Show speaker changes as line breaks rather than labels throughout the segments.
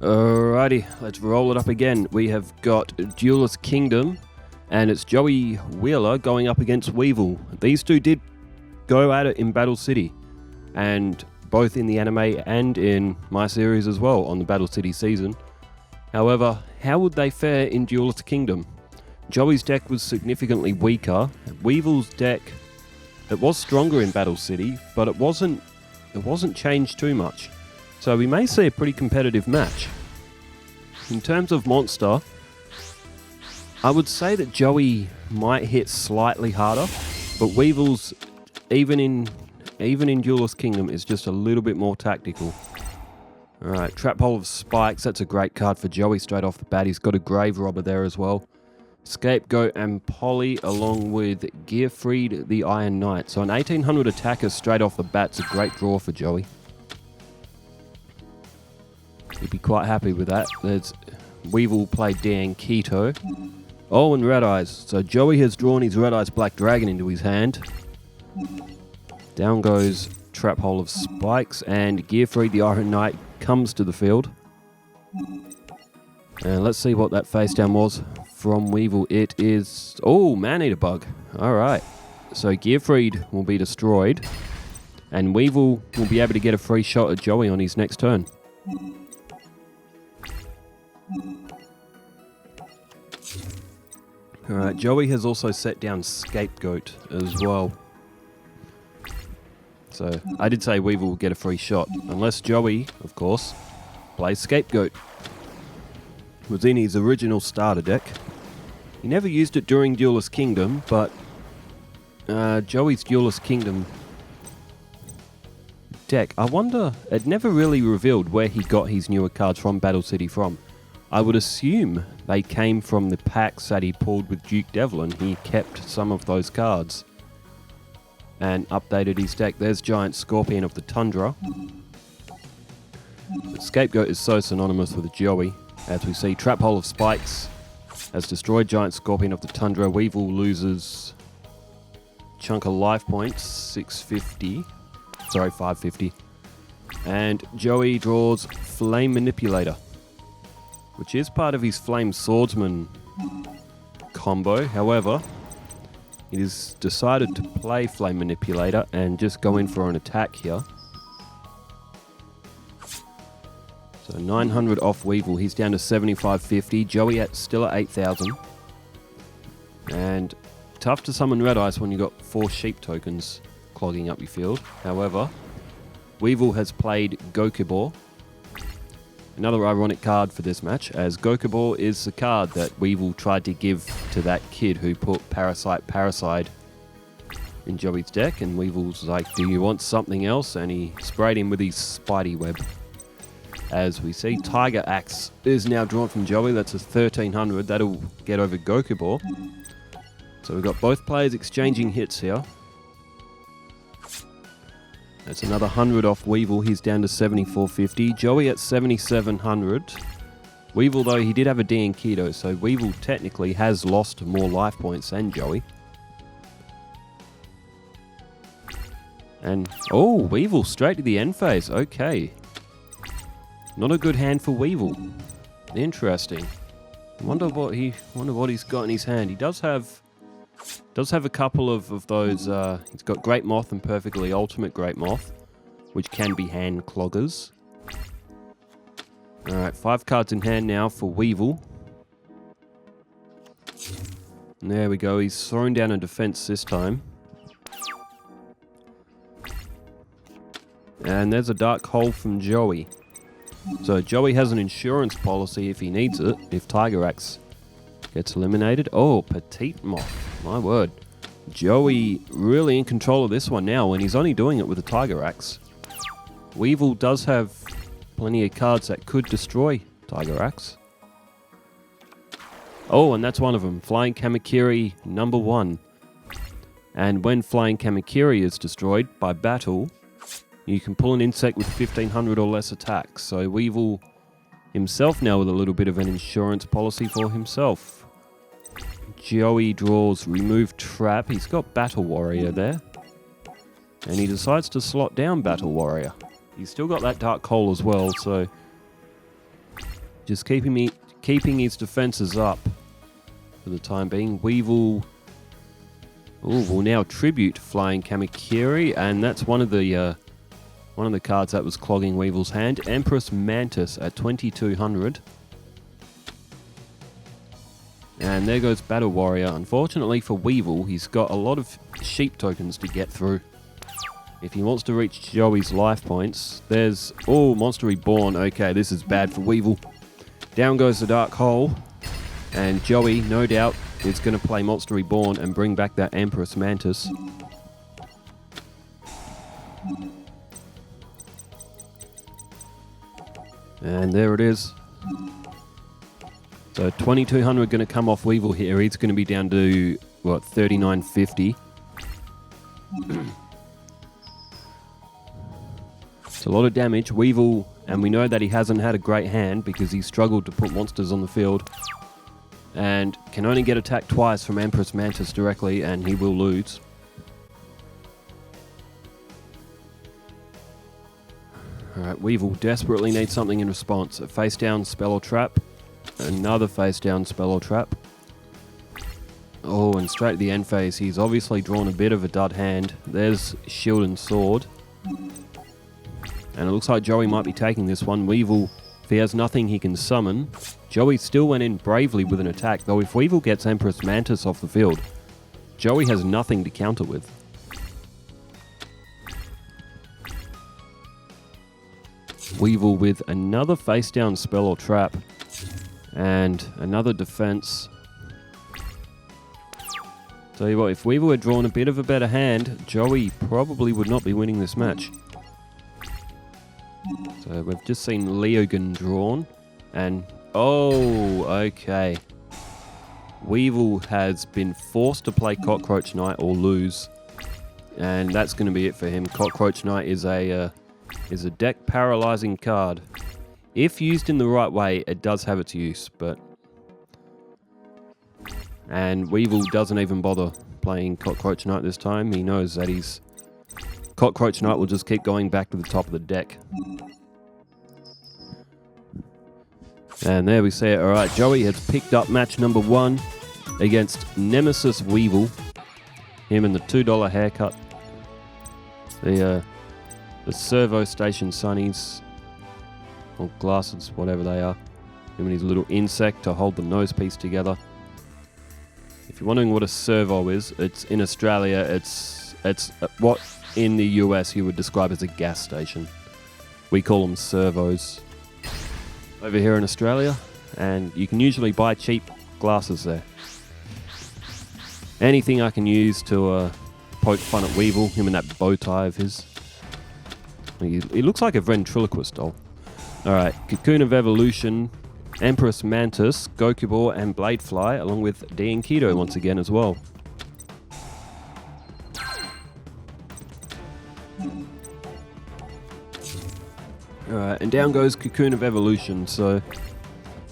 Alrighty, let's roll it up again. We have got Duelist Kingdom, and it's Joey Wheeler going up against Weevil. These two did go at it in Battle City, and both in the anime and in my series as well on the Battle City season. However, how would they fare in Duelist Kingdom? Joey's deck was significantly weaker. Weevil's deck, it was stronger in Battle City, but it wasn't changed too much. So we may see a pretty competitive match. In terms of monster, I would say that Joey might hit slightly harder, but Weevil's, even in Duelist Kingdom, is just a little bit more tactical. Alright, Trap Hole of Spikes, that's a great card for Joey straight off the bat. He's got a Grave Robber there as well. Scapegoat and Polly along with Gearfried the Iron Knight. So an 1800 attacker straight off the bat's a great draw for Joey. He'd be quite happy with that. There's Weevil played Dan Keto. Oh, and Red Eyes. So Joey has drawn his Red Eyes Black Dragon into his hand. Down goes Trap Hole of Spikes, and Gearfried the Iron Knight comes to the field. And let's see what that face down was from Weevil. It is... oh, Man-Eater Bug. Alright. So Gearfried will be destroyed, and Weevil will be able to get a free shot at Joey on his next turn. Alright, Joey has also set down Scapegoat as well. So, I did say Weevil will get a free shot, unless Joey, of course, plays Scapegoat. It was in his original starter deck. He never used it during Duelist Kingdom, but Joey's Duelist Kingdom deck, I wonder, it never really revealed where he got his newer cards from Battle City from. I would assume they came from the packs that he pulled with Duke Devlin. He kept some of those cards and updated his deck. There's Giant Scorpion of the Tundra. The Scapegoat is so synonymous with Joey. As we see, Trap Hole of Spikes has destroyed Giant Scorpion of the Tundra. Weevil loses chunk of life points, 650. Sorry, 550. And Joey draws Flame Manipulator, which is part of his Flame Swordsman combo. However, he has decided to play Flame Manipulator and just go in for an attack here. So 900 off Weevil. He's down to 7550. Joey still at 8,000. And tough to summon Red Ice when you've got 4 sheep tokens clogging up your field. However, Weevil has played Gokubor. Another ironic card for this match, as Gokubor is the card that Weevil tried to give to that kid who put Parasite in Joey's deck, and Weevil's like, do you want something else? And he sprayed him with his Spidey Web. As we see, Tiger Axe is now drawn from Joey. That's a 1300. That'll get over Gokubor. So we've got both players exchanging hits here. That's another 100 off Weevil. He's down to 7450. Joey at 7700. Weevil, though, he did have a DN Keto, so Weevil technically has lost more life points than Joey. And, oh, Weevil straight to the end phase. Okay. Not a good hand for Weevil. Interesting. Wonder what he's got in his hand. He does have a couple of those. He's got Great Moth and Perfectly Ultimate Great Moth, which can be hand cloggers. Alright, 5 cards in hand now for Weevil. And there we go, he's thrown down a defense this time. And there's a Dark Hole from Joey. So Joey has an insurance policy if he needs it, if Tiger Axe gets eliminated. Oh, Petite Moth. My word. Joey really in control of this one now, and he's only doing it with a Tiger Axe. Weevil does have plenty of cards that could destroy Tiger Axe. Oh, and that's one of them. Flying Kamakiri #1. And when Flying Kamakiri is destroyed by battle, you can pull an insect with 1500 or less attacks. So Weevil himself now with a little bit of an insurance policy for himself. Joey draws Remove Trap. He's got Battle Warrior there. And he decides to slot down Battle Warrior. He's still got that Dark Hole as well, so Just keeping his defenses up for the time being. Weevil will now tribute Flying Kamakiri, and that's one of the cards that was clogging Weevil's hand. Empress Mantis at 2200. And there goes Battle Warrior. Unfortunately for Weevil, he's got a lot of sheep tokens to get through. If he wants to reach Joey's life points, there's... Oh, Monster Reborn. Okay, this is bad for Weevil. Down goes the Dark Hole. And Joey, no doubt, is going to play Monster Reborn and bring back that Empress Mantis. And there it is. So 2200 going to come off Weevil here. He's going to be down to, what, 3950. It's a lot of damage. Weevil, and we know that he hasn't had a great hand because he struggled to put monsters on the field. And can only get attacked twice from Empress Mantis directly, and he will lose. Alright, Weevil desperately needs something in response. A face down spell or trap. Another face down spell or trap. Oh, and straight to the end phase. He's obviously drawn a bit of a dud hand. There's Shield and Sword. And it looks like Joey might be taking this one. Weevil, if he has nothing he can summon. Joey still went in bravely with an attack, though if Weevil gets Empress Mantis off the field, Joey has nothing to counter with. Weevil with another face down spell or trap. And another defense. Tell you what, if Weevil had drawn a bit of a better hand, Joey probably would not be winning this match. So we've just seen Leogan drawn. And, oh, okay. Weevil has been forced to play Cockroach Knight or lose. And that's going to be it for him. Cockroach Knight is a deck paralyzing card. If used in the right way, it does have its use, but... And Weevil doesn't even bother playing Cockroach Knight this time. He knows that Cockroach Knight will just keep going back to the top of the deck. And there we see it. Alright, Joey has picked up match number 1 against Nemesis Weevil. Him and the $2 haircut. The Servo Station Sunnies. Or glasses, whatever they are. Him and his little insect to hold the nose piece together. If you're wondering what a servo is, it's in Australia, it's what in the US you would describe as a gas station. We call them servos over here in Australia, and you can usually buy cheap glasses there. Anything I can use to poke fun at Weevil, him and that bow tie of his. He looks like a ventriloquist doll. Alright, Cocoon of Evolution, Empress Mantis, Gokubor and Bladefly, along with D and Keto once again as well. Alright, and down goes Cocoon of Evolution. So,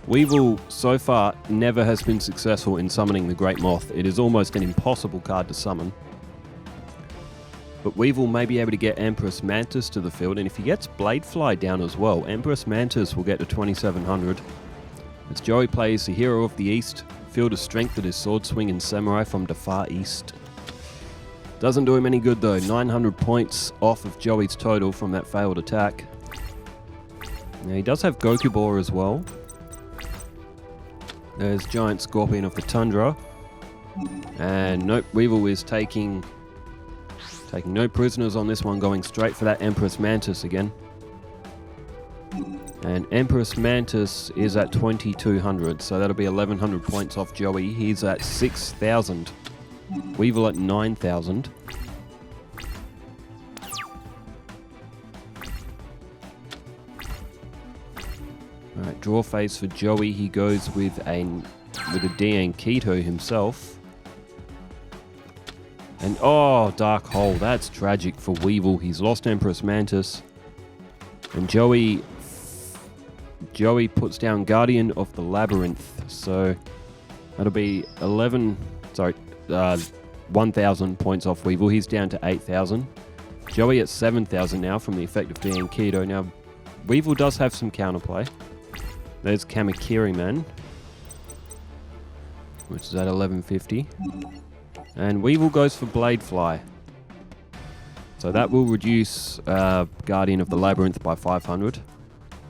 Weevil so far never has been successful in summoning the Great Moth. It is almost an impossible card to summon. But Weevil may be able to get Empress Mantis to the field, and if he gets Bladefly down as well, Empress Mantis will get to 2700. As Joey plays the Hero of the East, Field of Strength that is Sword Swing and Samurai from the Far East. Doesn't do him any good though, 900 points off of Joey's total from that failed attack. Now he does have Gokubor as well. There's Giant Scorpion of the Tundra. And nope, Weevil is taking no prisoners on this one, going straight for that Empress Mantis again. And Empress Mantis is at 2200, so that'll be 1100 points off Joey. He's at 6000. Weevil at 9000. Alright, draw phase for Joey. He goes with a Dian Keto himself. And oh, Dark Hole, that's tragic for Weevil. He's lost Empress Mantis. And Joey puts down Guardian of the Labyrinth. So that'll be 1000 points off Weevil. He's down to 8000. Joey at 7000 now from the effect of Dian Keto. Now, Weevil does have some counterplay. There's Kamakiri Man, which is at 1150. And Weevil goes for Bladefly. So that will reduce Guardian of the Labyrinth by 500.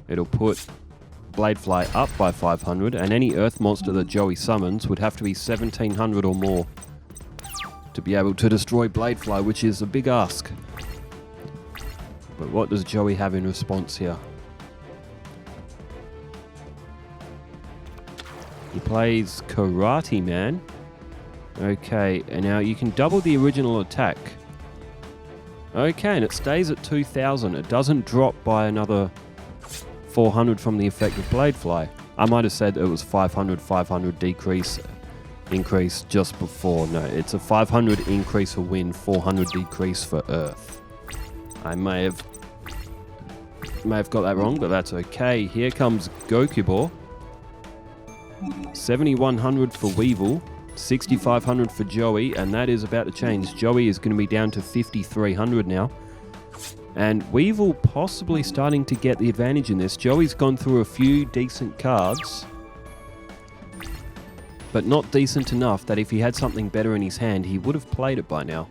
It'll put Bladefly up by 500, and any Earth monster that Joey summons would have to be 1700 or more to be able to destroy Bladefly, which is a big ask. But what does Joey have in response here? He plays Karate Man. Okay, and now you can double the original attack. Okay, and it stays at 2000. It doesn't drop by another 400 from the effect of Bladefly. I might have said it was 500 increase just before. No, it's a 500 increase for wind, 400 decrease for earth. I may have got that wrong, but that's okay. Here comes Gokubor. 7100 for Weevil, 6500 for Joey, and that is about to change. Joey is going to be down to 5300 now. And Weevil possibly starting to get the advantage in this. Joey's gone through a few decent cards, but not decent enough that if he had something better in his hand, he would have played it by now.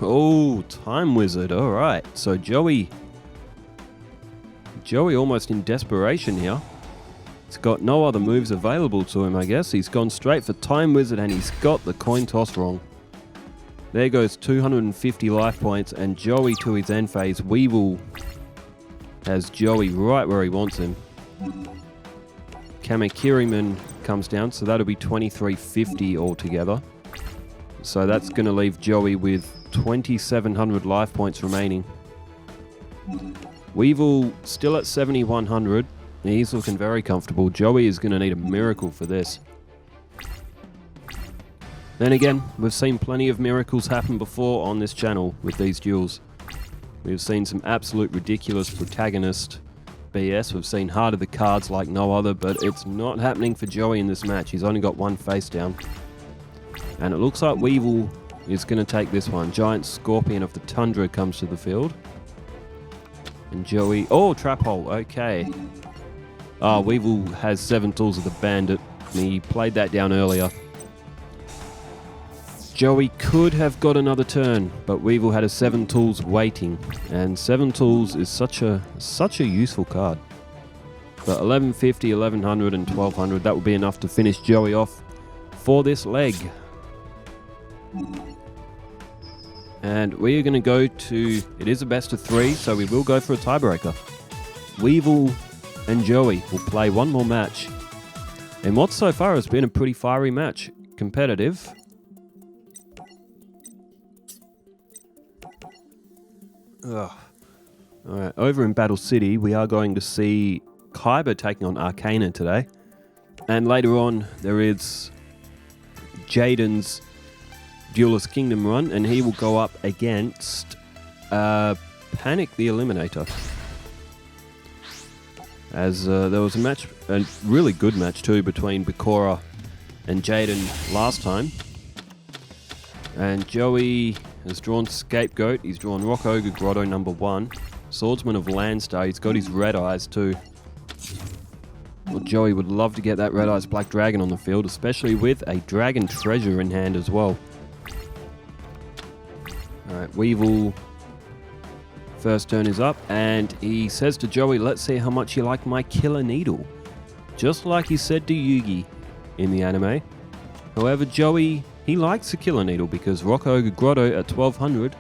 Oh, Time Wizard. All right. So Joey almost in desperation here. He's got no other moves available to him, I guess. He's gone straight for Time Wizard, and he's got the coin toss wrong. There goes 250 life points, and Joey to his end phase. Weevil has Joey right where he wants him. Kamakiriman comes down, so that'll be 2350 altogether. So that's going to leave Joey with 2700 life points remaining. Weevil still at 7100. He's looking very comfortable. Joey is going to need a miracle for this. Then again, we've seen plenty of miracles happen before on this channel with these duels. We've seen some absolute ridiculous protagonist BS. We've seen Heart of the Cards like no other, but it's not happening for Joey in this match. He's only got one face down. And it looks like Weevil is going to take this one. Giant Scorpion of the Tundra comes to the field. And Joey... Oh, Trap Hole. Okay. Weevil has 7 Tools of the Bandit. He played that down earlier. Joey could have got another turn, but Weevil had a 7 Tools waiting. And 7 Tools is such a useful card. But 1150, 1100 and 1200, that will be enough to finish Joey off for this leg. And we are going to go to... It is a best of 3, so we will go for a tiebreaker. Weevil and Joey will play one more match. And what so far has been a pretty fiery match. Competitive. Alright, over in Battle City, we are going to see Kaiba taking on Arcana today. And later on, there is Jaden's Duelist Kingdom run, and he will go up against Panic the Eliminator. As there was a match, a really good match too, between Bakura and Jaden last time. And Joey has drawn Scapegoat, he's drawn Rock Ogre Grotto number 1, Swordsman of Landstar, he's got his Red Eyes too. Well, Joey would love to get that Red Eyes Black Dragon on the field, especially with a Dragon Treasure in hand as well. Alright, Weevil, first turn is up, and he says to Joey, let's see how much you like my Killer Needle. Just like he said to Yugi in the anime. However, Joey, he likes the Killer Needle because Rock Ogre Grotto at 1200,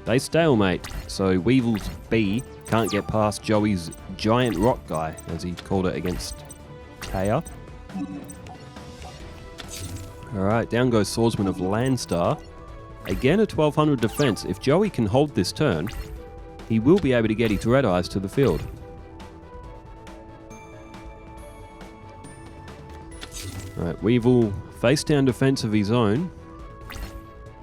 they stalemate. So Weevil's B can't get past Joey's Giant Rock Guy, as he called it against Taya. Alright, down goes Swordsman of Landstar. Again a 1200 defense. If Joey can hold this turn, he will be able to get his Red Eyes to the field. Alright, Weevil face down defense of his own.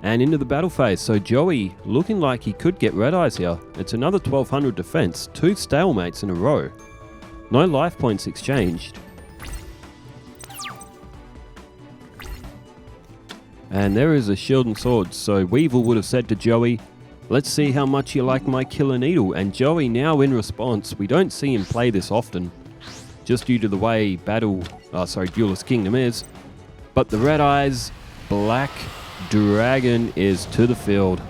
And into the battle phase. So Joey looking like he could get Red Eyes here. It's another 1200 defense. 2 stalemates in a row. No life points exchanged. And there is a shield and sword. So Weevil would have said to Joey, Let's see how much you like my Killer Needle. And Joey now in response. We don't see him play this often, just due to the way Duelist Kingdom is. But the Red Eyes Black Dragon is to the field.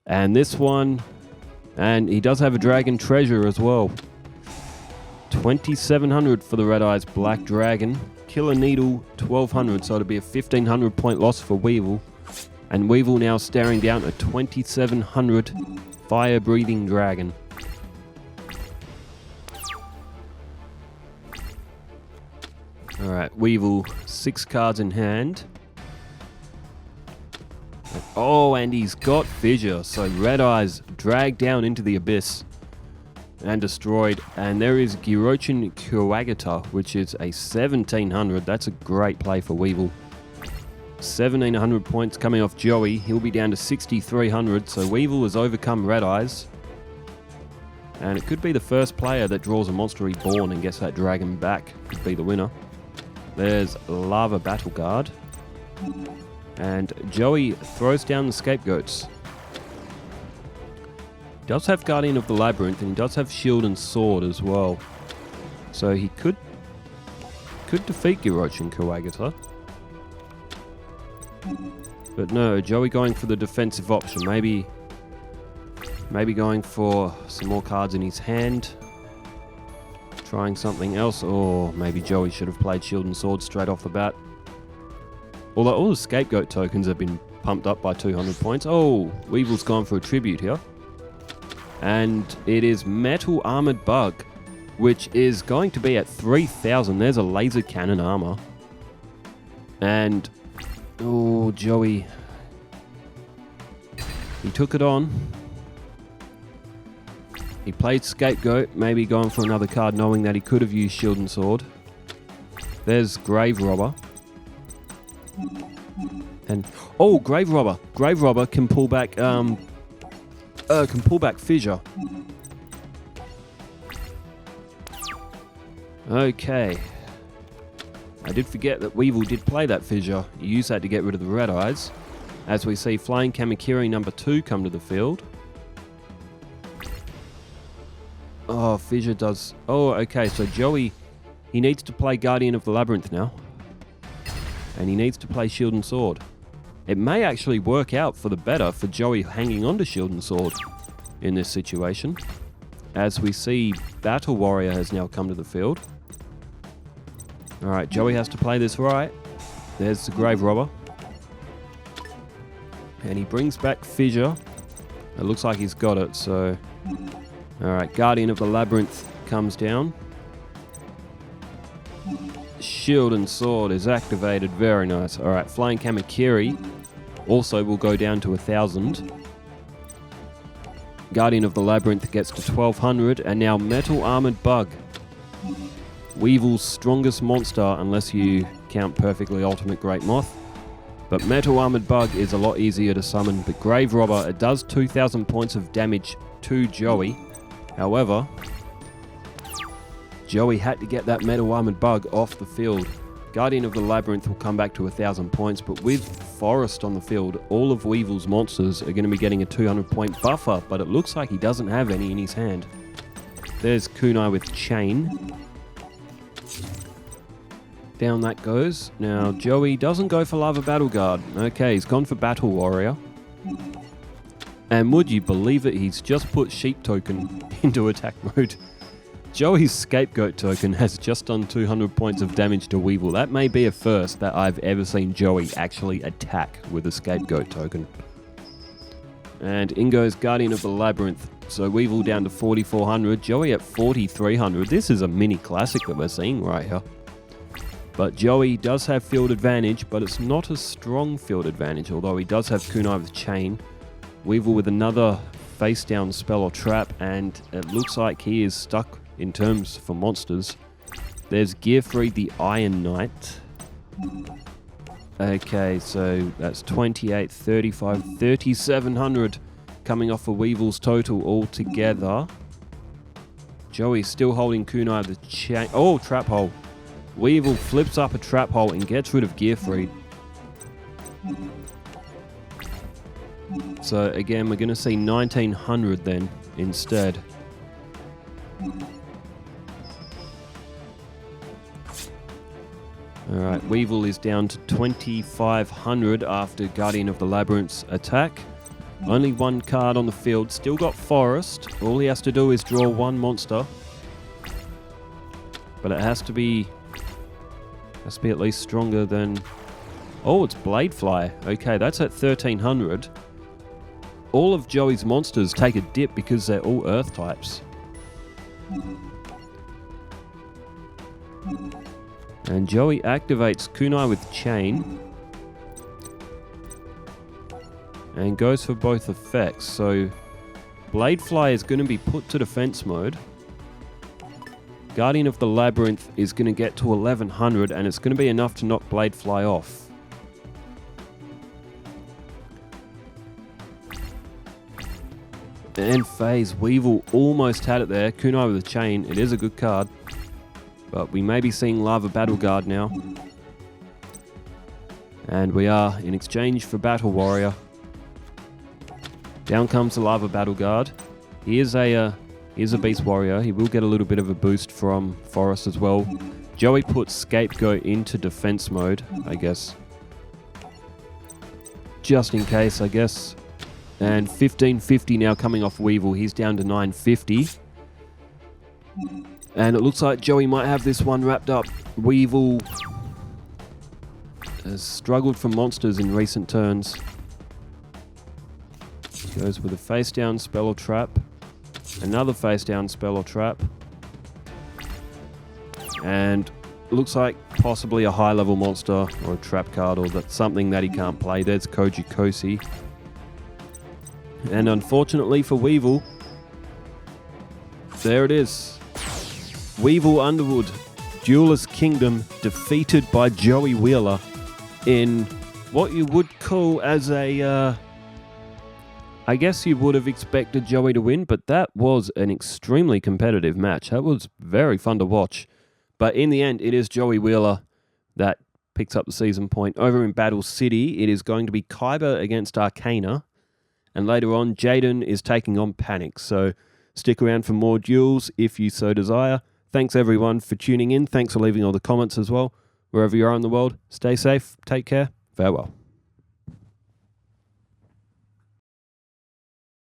And this one, and he does have a Dragon Treasure as well. 2,700 for the Red Eyes Black Dragon. Killer Needle 1,200, so it'll be a 1,500 point loss for Weevil. And Weevil now staring down a 2,700 fire-breathing dragon. Alright, Weevil, 6 cards in hand. Oh, and he's got Fissure, so Red Eyes dragged down into the abyss and destroyed. And there is Girochin Kuwagata, which is a 1,700. That's a great play for Weevil. 1,700 points coming off Joey. He'll be down to 6,300, so Weevil has overcome Red Eyes. And it could be the first player that draws a Monster Reborn and gets that dragon back. Could be the winner. There's Lava Battle Guard. And Joey throws down the Scapegoats. He does have Guardian of the Labyrinth, and he does have Shield and Sword as well. So he could defeat Girochin Kuwagata. But no, Joey going for the defensive option. Maybe going for some more cards in his hand. Trying something else, or maybe Joey should have played Shield and Sword straight off the bat. Although all the Scapegoat tokens have been pumped up by 200 points. Oh, Weevil's gone for a tribute here. And it is Metal Armored Bug, which is going to be at 3,000. There's a laser cannon armor. And, oh, Joey. He took it on. He played Scapegoat, maybe going for another card, knowing that he could have used Shield and Sword. There's Grave Robber. And oh, Grave Robber. Grave Robber can pull back Fissure. Okay. I did forget that Weevil did play that Fissure. You use that to get rid of the Red Eyes. As we see Flying Kamakiri number 2 come to the field. Oh, Fissure does... Oh, okay, so Joey, he needs to play Guardian of the Labyrinth now. And he needs to play Shield and Sword. It may actually work out for the better for Joey hanging on to Shield and Sword in this situation. As we see, Battle Warrior has now come to the field. Alright, Joey has to play this right. There's the Grave Robber. And he brings back Fissure. It looks like he's got it, so... Alright, Guardian of the Labyrinth comes down. Shield and Sword is activated. Very nice. Alright, Flying Kamakiri also will go down to 1,000. Guardian of the Labyrinth gets to 1,200. And now Metal Armored Bug. Weevil's strongest monster, unless you count Perfectly Ultimate Great Moth. But Metal Armored Bug is a lot easier to summon. But Grave Robber, it does 2,000 points of damage to Joey. However, Joey had to get that Metal Armored Bug off the field. Guardian of the Labyrinth will come back to 1,000 points, but with Forest on the field, all of Weevil's monsters are going to be getting a 200 point buffer, but it looks like he doesn't have any in his hand. There's Kunai with Chain. Down that goes. Now, Joey doesn't go for Lava Battle Guard. Okay, he's gone for Battle Warrior. And would you believe it, he's just put Sheep Token into attack mode. Joey's Scapegoat token has just done 200 points of damage to Weevil. That may be a first that I've ever seen Joey actually attack with a Scapegoat token. And in goes Guardian of the Labyrinth. So Weevil down to 4,400, Joey at 4,300. This is a mini classic that we're seeing right here. But Joey does have field advantage, but it's not a strong field advantage, although he does have Kunai with Chain. Weevil with another face down spell or trap, and it looks like he is stuck in terms for monsters. There's Gearfried the Iron Knight. Okay, so that's 28, 35, 3,700 coming off of Weevil's total altogether. Joey's still holding Kunai the Chain. Oh, Trap Hole. Weevil flips up a Trap Hole and gets rid of Gearfried. So again, we're going to see 1900 then instead. Alright, Weevil is down to 2500 after Guardian of the Labyrinth's attack. Only one card on the field. Still got Forest. All he has to do is draw one monster. But it has to be at least stronger than... Oh, it's Bladefly. Okay, that's at 1300. All of Joey's monsters take a dip because they're all Earth types. And Joey activates Kunai with Chain. And goes for both effects. So Bladefly is going to be put to defense mode. Guardian of the Labyrinth is going to get to 1100 and it's going to be enough to knock Bladefly off. And phase, Weevil almost had it there. Kunai with a Chain, it is a good card. But we may be seeing Lava Battle Guard now. And we are in exchange for Battle Warrior. Down comes the Lava Battle Guard. He is a Beast Warrior. He will get a little bit of a boost from Forest as well. Joey puts Scapegoat into defense mode, I guess. Just in case, I guess. And 1550 now coming off Weevil. He's down to 950. And it looks like Joey might have this one wrapped up. Weevil has struggled for monsters in recent turns. Goes with a face down spell or trap. Another face down spell or trap. And looks like possibly a high level monster or a trap card or that's something that he can't play. There's Koji Kosi. And unfortunately for Weevil, there it is. Weevil Underwood, Duelist Kingdom, defeated by Joey Wheeler in what you would call as a... I guess you would have expected Joey to win, but that was an extremely competitive match. That was very fun to watch. But in the end, it is Joey Wheeler that picks up the season point. Over in Battle City, it is going to be Kaiba against Arcana. And later on, Jaden is taking on Panic. So stick around for more duels if you so desire. Thanks everyone for tuning in. Thanks for leaving all the comments as well. Wherever you are in the world, stay safe, take care, farewell.